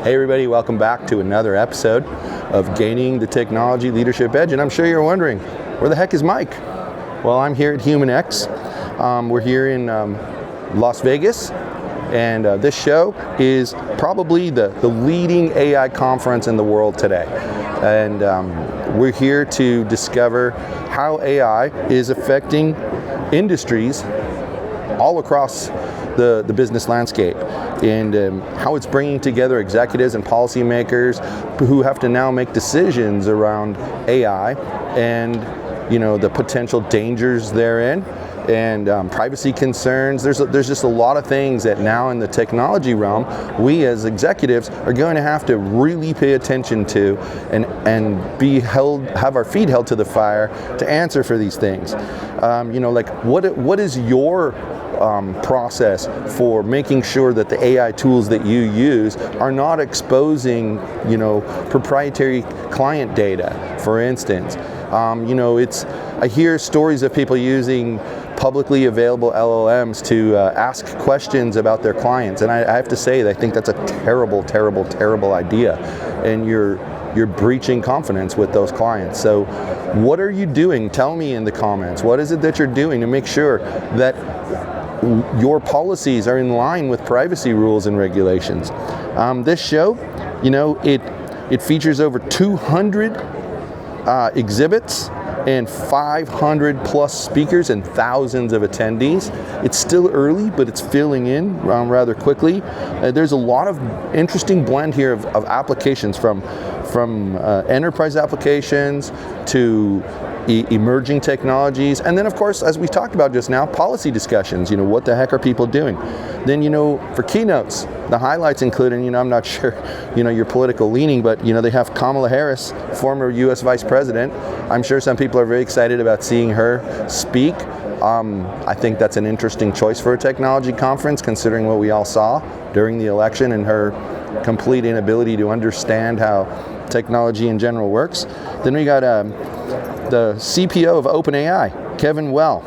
Hey everybody, welcome back to another episode of Gaining the Technology Leadership Edge. And I'm sure you're wondering, where the heck is Mike? Well, I'm here at HumanX. We're here in Las Vegas, and this show is probably the leading AI conference in the world today. And we're here to discover how AI is affecting industries all across the business landscape, and how it's bringing together executives and policymakers who have to now make decisions around AI and the potential dangers therein and privacy concerns. There's just a lot of things that now in the technology realm we as executives are going to have to really pay attention to and have our feet held to the fire to answer for these things. Like what is your process for making sure that the AI tools that you use are not exposing, proprietary client data, for instance. I hear stories of people using publicly available LLMs to ask questions about their clients, and I have to say that I think that's a terrible, terrible, terrible idea, and you're breaching confidence with those clients. So what are you doing? Tell me in the comments. What is it that you're doing to make sure that your policies are in line with privacy rules and regulations? This show, it features over 200 exhibits and 500 plus speakers and thousands of attendees. It's still early, but it's filling in rather quickly. There's a lot of interesting blend here of applications from enterprise applications to emerging technologies, and then of course, as we talked about just now, policy discussions. What the heck are people doing? Then for keynotes, the highlights include, and I'm not sure your political leaning, but they have Kamala Harris, former U.S. Vice President. I'm sure some people are very excited about seeing her speak. I think that's an interesting choice for a technology conference, considering what we all saw during the election and her complete inability to understand how technology in general works. Then we got the CPO of OpenAI, Kevin Well.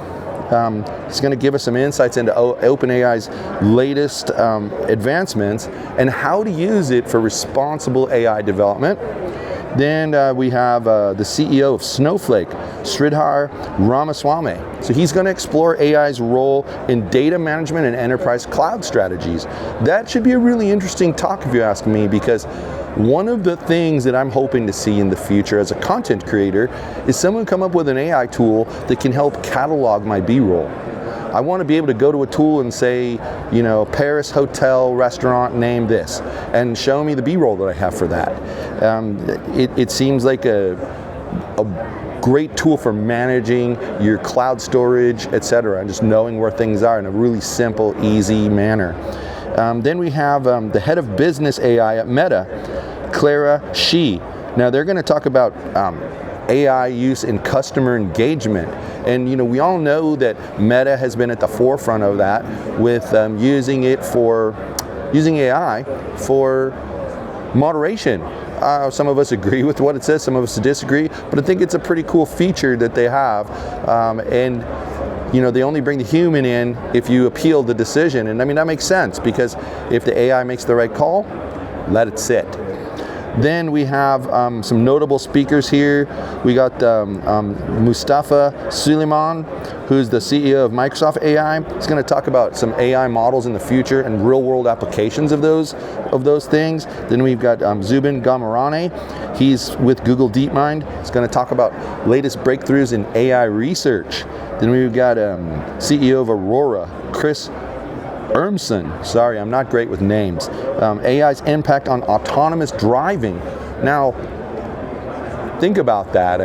He's going to give us some insights into OpenAI's latest advancements and how to use it for responsible AI development. Then we have the CEO of Snowflake, Sridhar Ramaswamy. So he's going to explore AI's role in data management and enterprise cloud strategies. That should be a really interesting talk if you ask me, because one of the things that I'm hoping to see in the future as a content creator is someone come up with an AI tool that can help catalog my B-roll. I want to be able to go to a tool and say, Paris hotel restaurant name this, and show me the B-roll that I have for that. It seems like a great tool for managing your cloud storage, etc., and just knowing where things are in a really simple, easy manner. Then we have the head of business AI at Meta, Clara Shi. Now they're going to talk about AI use in customer engagement. And we all know that Meta has been at the forefront of that with using AI for moderation. Some of us agree with what it says, some of us disagree, but I think it's a pretty cool feature that they have. And they only bring the human in if you appeal the decision. And that makes sense, because if the AI makes the right call, let it sit. Then we have some notable speakers here. We got Mustafa Suleyman, who's the CEO of Microsoft AI. He's going to talk about some AI models in the future and real-world applications of those things. Then we've got Zubin Gamarane. He's with Google DeepMind. He's going to talk about latest breakthroughs in AI research. Then we've got CEO of Aurora, Chris Urmson. Sorry, I'm not great with names. AI's impact on autonomous driving. Now, think about that.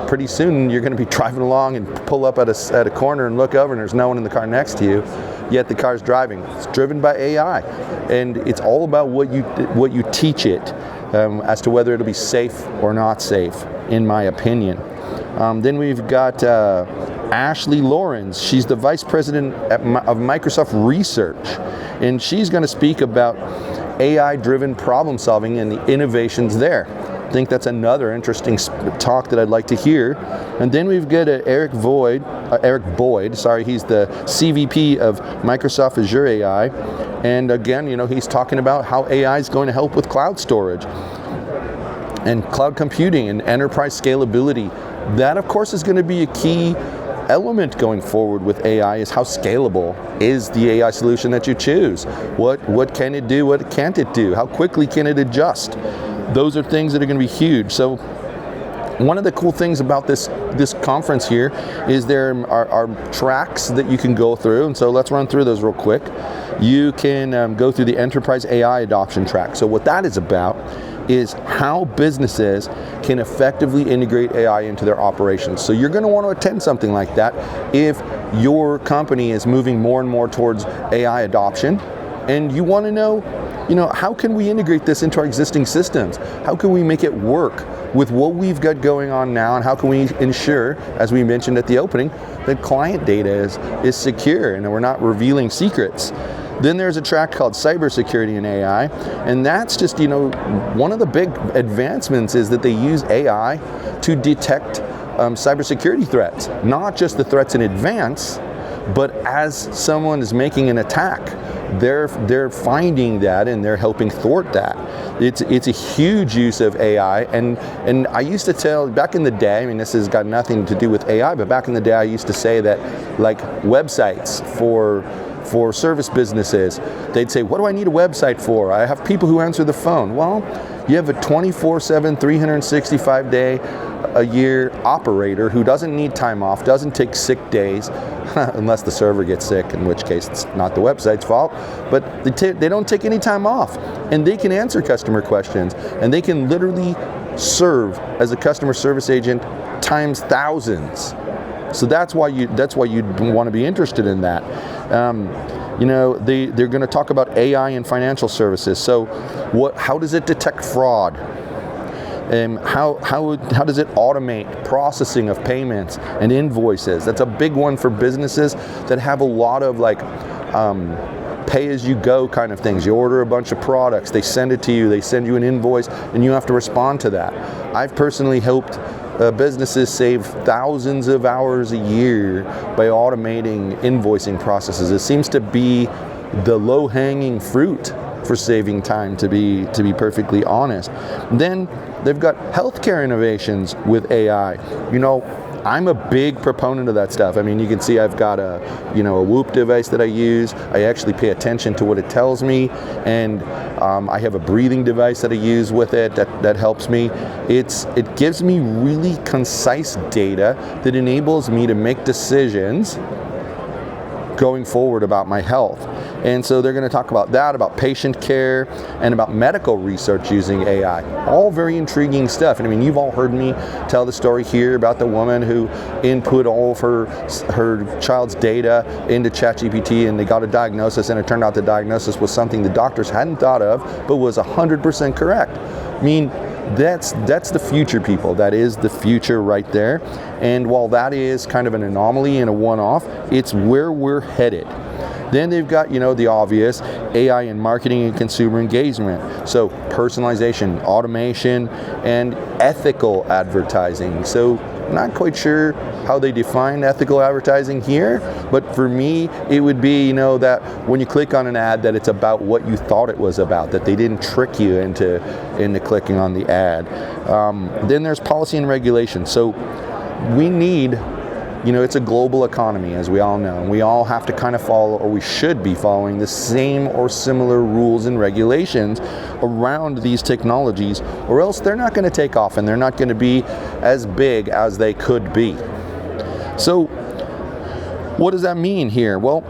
Pretty soon you're going to be driving along and pull up at a corner and look over and there's no one in the car next to you, yet the car's driving. It's driven by AI, and it's all about what you teach it as to whether it'll be safe or not safe, in my opinion. Then we've got Ashley Lawrence. She's the Vice President of Microsoft Research, and she's going to speak about AI-driven problem solving and the innovations there. think that's another interesting talk that I'd like to hear. And then we've got Eric Boyd. He's the CVP of Microsoft Azure AI. And again, he's talking about how AI is going to help with cloud storage and cloud computing and enterprise scalability. That, of course, is going to be a key element going forward with AI, is how scalable is the AI solution that you choose? What can it do? What can't it do? How quickly can it adjust? Those are things that are going to be huge. So one of the cool things about this conference here is there are tracks that you can go through, and so let's run through those real quick. You can go through the enterprise AI adoption track. So what that is about is how businesses can effectively integrate AI into their operations. So you're going to want to attend something like that if your company is moving more and more towards AI adoption, and you want to know, how can we integrate this into our existing systems? How can we make it work with what we've got going on now, and how can we ensure, as we mentioned at the opening, that client data is secure and we're not revealing secrets? Then there's a track called cybersecurity in AI, and that's just, one of the big advancements is that they use AI to detect cybersecurity threats, not just the threats in advance, but as someone is making an attack, they're finding that and they're helping thwart that. It's a huge use of AI, and I used to tell back in the day, this has got nothing to do with AI, but back in the day I used to say that like websites for service businesses, they'd say, what do I need a website for? I have people who answer the phone. Well, you have a 24/7, 365-day a year operator who doesn't need time off, doesn't take sick days, unless the server gets sick, in which case it's not the website's fault, but they don't take any time off, and they can answer customer questions, and they can literally serve as a customer service agent times thousands. So that's why you'd want to be interested in that. They're going to talk about AI in financial services. So how does it detect fraud? How does it automate processing of payments and invoices? That's a big one for businesses that have a lot of pay-as-you-go kind of things. You order a bunch of products, they send it to you, they send you an invoice, and you have to respond to that. I've personally helped businesses save thousands of hours a year by automating invoicing processes. It seems to be the low-hanging fruit for saving time, to be perfectly honest. Then they've got healthcare innovations with AI. I'm a big proponent of that stuff. You can see I've got a Whoop device that I use. I actually pay attention to what it tells me, and I have a breathing device that I use with it that helps me. It gives me really concise data that enables me to make decisions going forward about my health. And so they're going to talk about that, about patient care, and about medical research using AI. All very intriguing stuff. And you've all heard me tell the story here about the woman who input all of her child's data into ChatGPT, and they got a diagnosis, and it turned out the diagnosis was something the doctors hadn't thought of, but was 100% correct. That's the future, people. That is the future right there. And while that is kind of an anomaly and a one-off, it's where we're headed. Then they've got, the obvious, AI in marketing and consumer engagement. So personalization, automation, and ethical advertising. So I'm not quite sure how they define ethical advertising here, but for me, it would be, that when you click on an ad, that it's about what you thought it was about, that they didn't trick you into clicking on the ad. Then there's policy and regulation. So we need, it's a global economy, as we all know, and we all have to kind of follow, or we should be following, the same or similar rules and regulations around these technologies, or else they're not going to take off and they're not going to be as big as they could be. So what does that mean here? Well,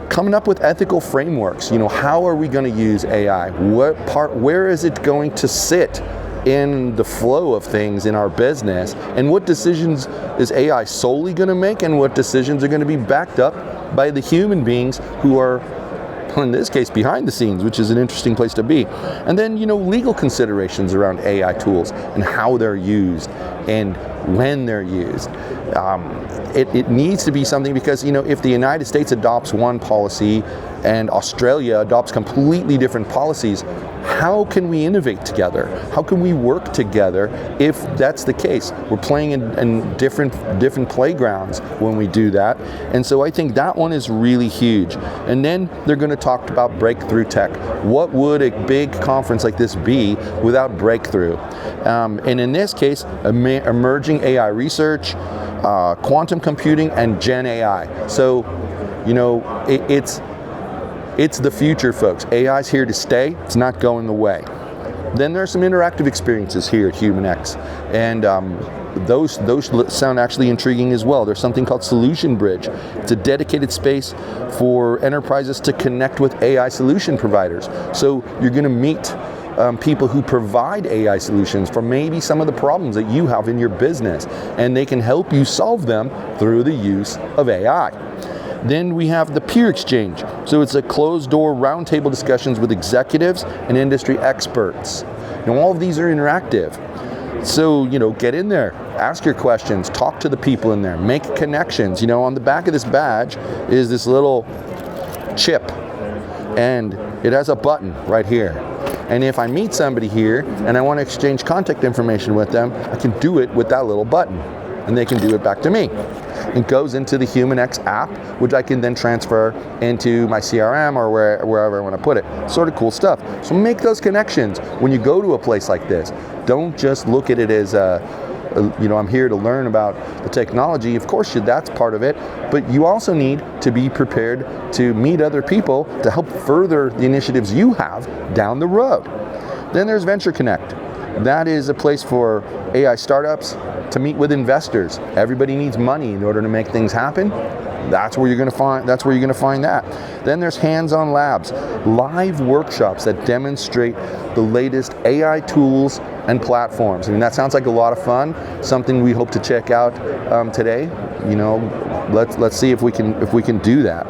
coming up with ethical frameworks. How are we going to use AI? Where is it going to sit in the flow of things in our business, and what decisions is AI solely going to make, and what decisions are going to be backed up by the human beings who are, in this case, behind the scenes, which is an interesting place to be. And then, legal considerations around AI tools and how they're used and when they're used. It needs to be something, because, if the United States adopts one policy and Australia adopts completely different policies, how can we innovate together? How can we work together if that's the case? We're playing in different playgrounds when we do that. And so I think that one is really huge. And then they're going to talk about breakthrough tech. What would a big conference like this be without breakthrough? And in this case, emerging AI research, quantum computing, and Gen AI. So, it's the future, folks. AI's here to stay. It's not going away. Then there are some interactive experiences here at HumanX, and those sound actually intriguing as well. There's something called Solution Bridge. It's a dedicated space for enterprises to connect with AI solution providers. So you're going to meet people who provide AI solutions for maybe some of the problems that you have in your business, and they can help you solve them through the use of AI. Then we have the peer exchange. So it's a closed-door roundtable discussions with executives and industry experts. All of these are interactive. So, get in there, ask your questions, talk to the people in there, make connections. On the back of this badge is this little chip, and it has a button right here. And if I meet somebody here and I want to exchange contact information with them, I can do it with that little button, and they can do it back to me. It goes into the HumanX app, which I can then transfer into my CRM or wherever I want to put it. Sort of cool stuff. So make those connections when you go to a place like this. Don't just look at it as I'm here to learn about the technology. Of course, that's part of it, but you also need to be prepared to meet other people to help further the initiatives you have down the road. Then there's Venture Connect. That is a place for AI startups to meet with investors. Everybody needs money in order to make things happen. That's where you're going to find that. Then there's hands-on labs, live workshops that demonstrate the latest AI tools and platforms. That sounds like a lot of fun. Something we hope to check out today. Let's see if we can do that.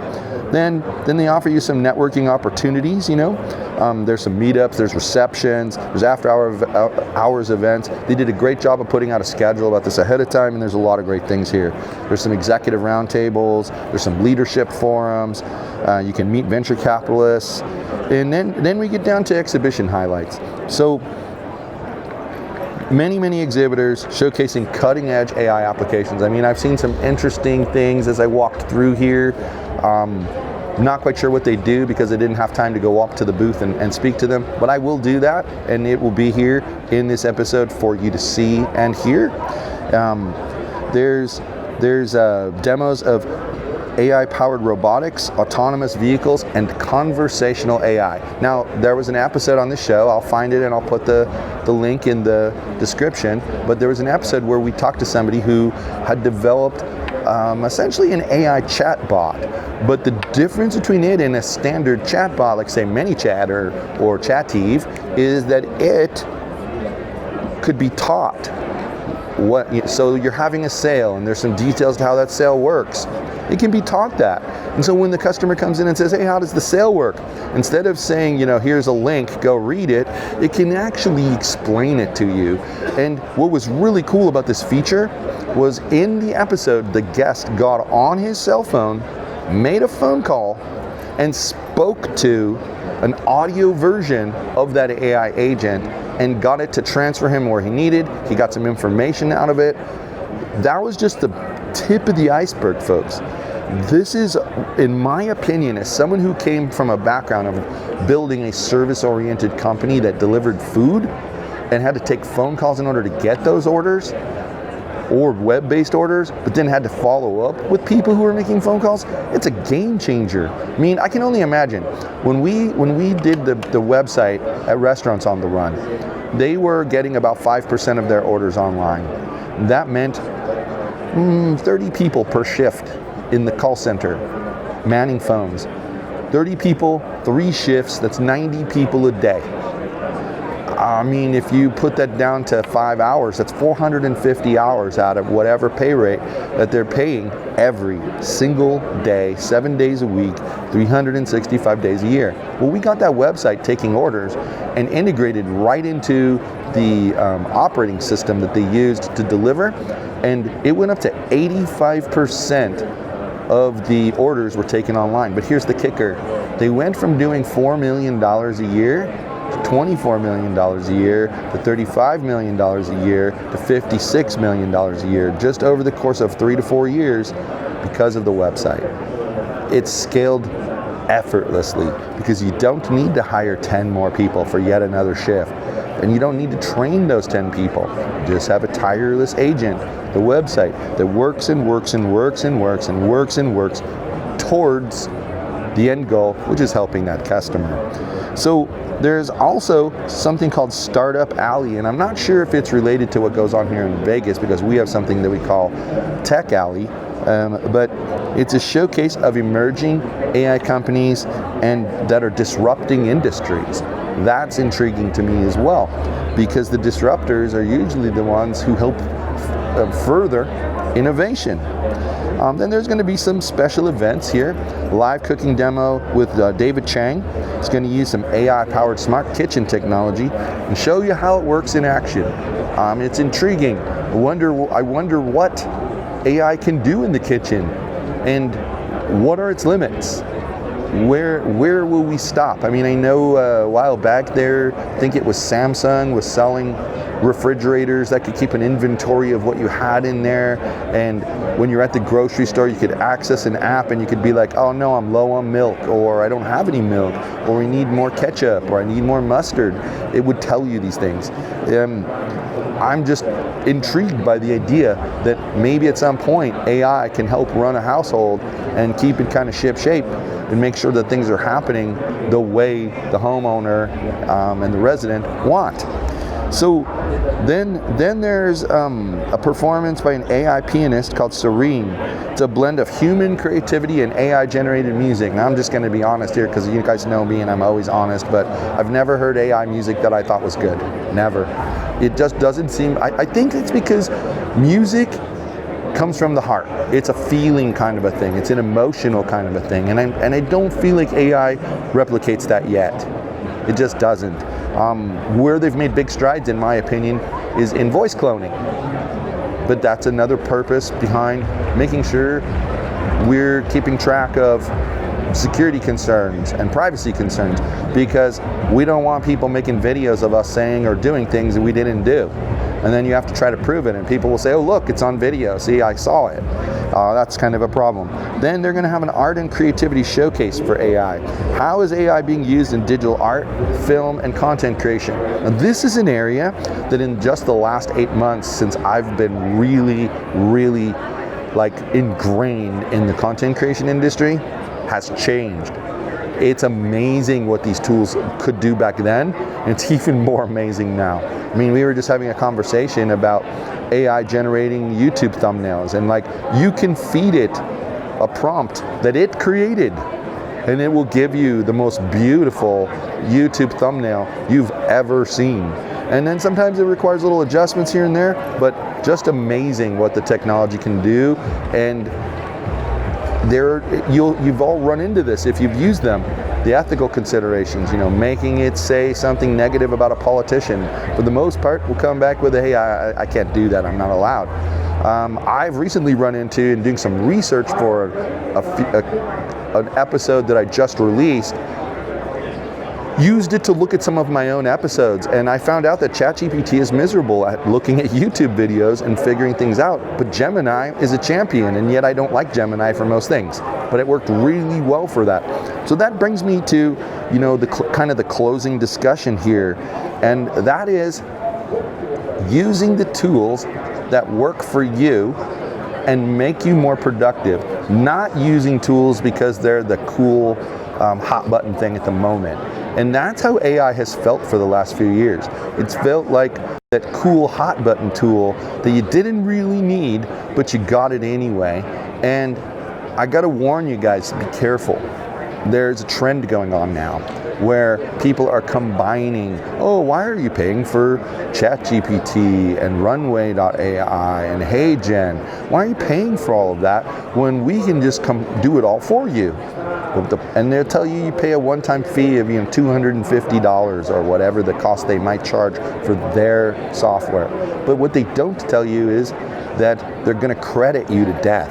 Then they offer you some networking opportunities. There's some meetups, there's receptions, there's hours events. They did a great job of putting out a schedule about this ahead of time, and there's a lot of great things here. There's some executive roundtables, there's some leadership forums. You can meet venture capitalists, and then we get down to exhibition highlights. So many exhibitors showcasing cutting-edge AI applications. I've seen some interesting things as I walked through here. Not quite sure what they do because I didn't have time to go up to the booth and speak to them, but I will do that, and it will be here in this episode for you to see and hear. There's demos of AI-powered robotics, autonomous vehicles, and conversational AI. Now, there was an episode on this show. I'll find it and I'll put the link in the description. But there was an episode where we talked to somebody who had developed essentially an AI chatbot. But the difference between it and a standard chatbot, like say ManyChat or Chative, is that it could be taught. So you're having a sale and there's some details to how that sale works. It can be taught that. And so when the customer comes in and says, hey, how does the sale work? Instead of saying, here's a link, go read it, it can actually explain it to you. And what was really cool about this feature was in the episode, the guest got on his cell phone, made a phone call, and spoke to an audio version of that AI agent and got it to transfer him where he needed. He got some information out of it. That was just the tip of the iceberg, folks. This is, in my opinion, as someone who came from a background of building a service-oriented company that delivered food and had to take phone calls in order to get those orders, or web-based orders, but then had to follow up with people who were making phone calls, it's a game changer. I can only imagine when we did the website at Restaurants on the Run, they were getting about 5% of their orders online. That meant 30 people per shift in the call center, manning phones. 30 people, 3 shifts, that's 90 people a day. If you put that down to 5 hours, that's 450 hours out of whatever pay rate that they're paying every single day, 7 days a week, 365 days a year. Well, we got that website taking orders and integrated right into the operating system that they used to deliver, and it went up to 85% of the orders were taken online. But here's the kicker. They went from doing $4 million a year to $24 million a year, to $35 million a year, to $56 million a year, just over the course of 3 to 4 years because of the website. It's scaled effortlessly because you don't need to hire 10 more people for yet another shift. And you don't need to train those 10 people. You just have a tireless agent, the website, that works and works and works and works and works and works towards the end goal, which is helping that customer. So there's also something called Startup Alley, and I'm not sure if it's related to what goes on here in Vegas because we have something that we call Tech Alley, but it's a showcase of emerging AI companies and that are disrupting industries. That's intriguing to me as well, because the disruptors are usually the ones who help further innovation. Then there's going to be some special events here. Live cooking demo with David Chang. It's going to use some AI-powered smart kitchen technology and show you how it works in action. It's intriguing. I wonder what AI can do in the kitchen and what are its limits. Where will we stop? I mean, I know a while back there, I think it was Samsung was selling refrigerators that could keep an inventory of what you had in there, and when you're at the grocery store you could access an app and you could be like, oh no, I'm low on milk, or I don't have any milk, or we need more ketchup, or I need more mustard. It would tell you these things. I'm just intrigued by the idea that maybe at some point AI can help run a household and keep it kind of ship-shape and make sure that things are happening the way the homeowner and the resident want. So then there's a performance by an AI pianist called Serene. It's a blend of human creativity and AI-generated music. Now I'm just going to be honest here because you guys know me and I'm always honest, but I've never heard AI music that I thought was good. Never. It just doesn't seem, I think it's because music comes from the heart. It's a feeling kind of a thing. It's an emotional kind of a thing. And I don't feel like AI replicates that yet. It just doesn't. Where they've made big strides, in my opinion, is in voice cloning. But that's another purpose behind making sure we're keeping track of security concerns and privacy concerns, because we don't want people making videos of us saying or doing things that we didn't do. And then you have to try to prove it, and people will say, oh look, it's on video, see, I saw it. That's kind of a problem. Then they're going to have an art and creativity showcase for AI. How is AI being used in digital art, film, and content creation? Now, this is an area that in just the last 8 months, since I've been really like ingrained in the content creation industry, has changed. It's amazing what these tools could do back then, and it's even more amazing now. I mean, we were just having a conversation about AI generating YouTube thumbnails, and like, you can feed it a prompt that it created, and it will give you the most beautiful YouTube thumbnail you've ever seen. And then sometimes it requires little adjustments here and there, but just amazing what the technology can do. And you've all run into this if you've used them. The ethical considerations, making it say something negative about a politician, for the most part, will come back with hey, I can't do that, I'm not allowed. I've recently run into, and doing some research for an episode that I just released, used it to look at some of my own episodes, and I found out that ChatGPT is miserable at looking at YouTube videos and figuring things out, but Gemini is a champion, and yet I don't like Gemini for most things, but it worked really well for that. So that brings me to, kind of the closing discussion here, and that is using the tools that work for you and make you more productive, not using tools because they're the cool hot button thing at the moment. And that's how AI has felt for the last few years. It's felt like that cool hot button tool that you didn't really need, but you got it anyway. And I gotta warn you guys, be careful. There's a trend going on now where people are combining, oh, why are you paying for ChatGPT and Runway.ai and HeyGen? Why are you paying for all of that when we can just come do it all for you? And they'll tell you pay a one-time fee of $250 or whatever the cost they might charge for their software. But what they don't tell you is that they're going to credit you to death.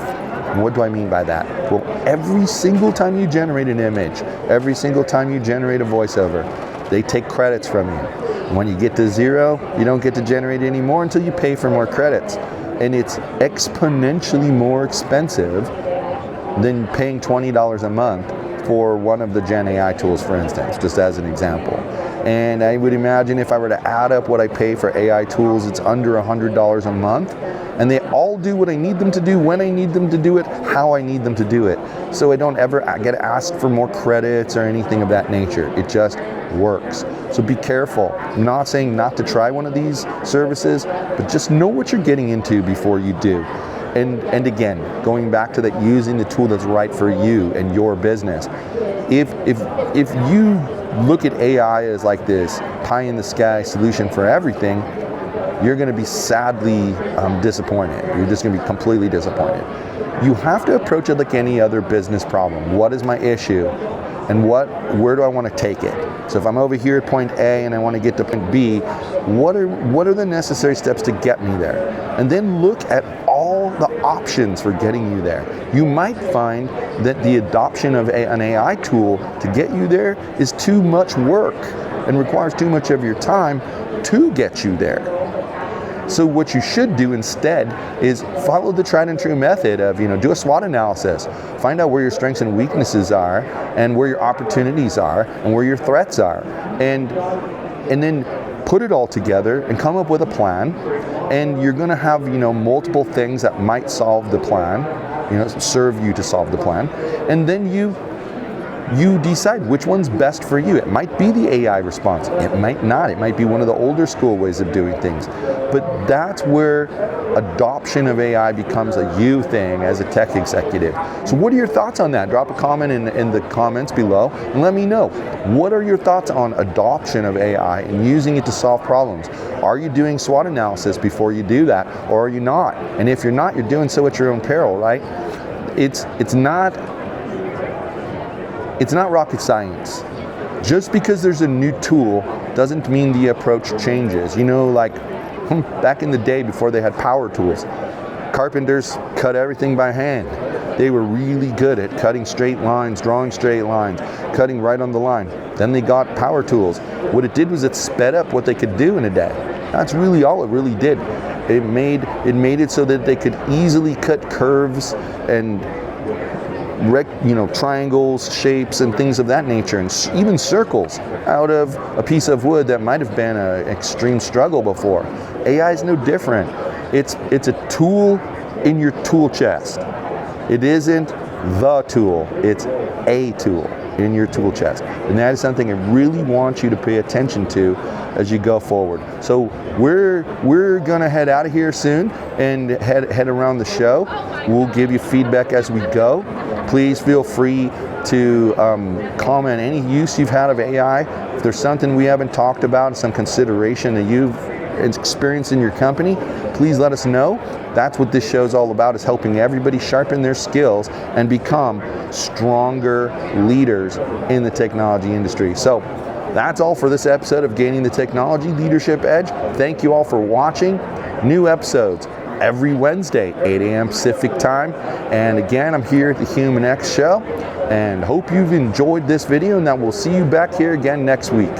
And what do I mean by that? Well, every single time you generate an image, every single time you generate a voiceover, They take credits from you. When you get to 0, you don't get to generate any more until you pay for more credits. And it's exponentially more expensive than paying $20 a month for one of the Gen AI tools, for instance, just as an example. And I would imagine if I were to add up what I pay for AI tools, it's under $100 a month. And they all do what I need them to do, when I need them to do it, how I need them to do it. So I don't ever get asked for more credits or anything of that nature. It just works. So be careful. I'm not saying not to try one of these services, but just know what you're getting into before you do. And again, going back to that, using the tool that's right for you and your business. If you look at AI as like this pie in the sky solution for everything, you're going to be sadly disappointed. You're just going to be completely disappointed. You have to approach it like any other business problem. What is my issue? And where do I want to take it? So if I'm over here at point A and I want to get to point B, what are the necessary steps to get me there? And then look at all the options for getting you there. You might find that the adoption of an AI tool to get you there is too much work and requires too much of your time to get you there. So what you should do instead is follow the tried and true method of, do a SWOT analysis. Find out where your strengths and weaknesses are, and where your opportunities are, and where your threats are. And then put it all together and come up with a plan. And you're going to have, multiple things that might solve the plan, serve you to solve the plan. And then you decide which one's best for you. It might be the AI response. It might not. It might be one of the older school ways of doing things. But that's where adoption of AI becomes a you thing as a tech executive. So what are your thoughts on that? Drop a comment in the comments below and let me know. What are your thoughts on adoption of AI and using it to solve problems? Are you doing SWOT analysis before you do that, or are you not? And if you're not, you're doing so at your own peril, right? It's not rocket science. Just because there's a new tool doesn't mean the approach changes. Like back in the day before they had power tools, carpenters cut everything by hand. They were really good at cutting straight lines, drawing straight lines, cutting right on the line. Then they got power tools. What it did was it sped up what they could do in a day. That's really all it really did. It made it so that they could easily cut curves and triangles, shapes, and things of that nature, and even circles out of a piece of wood that might have been an extreme struggle before. AI is no different. It's a tool in your tool chest. It isn't the tool, it's a tool in your tool chest. And that is something I really want you to pay attention to as you go forward. So we're gonna head out of here soon and head around the show. We'll give you feedback as we go. Please feel free to comment any use you've had of AI. If there's something we haven't talked about, some consideration that you've experienced in your company, please let us know. That's what this show is all about, is helping everybody sharpen their skills and become stronger leaders in the technology industry. So that's all for this episode of Gaining the Technology Leadership Edge. Thank you all for watching. New episodes every Wednesday, 8 a.m. Pacific time. And again, I'm here at the HumanX show, and hope you've enjoyed this video, and that we'll see you back here again next week.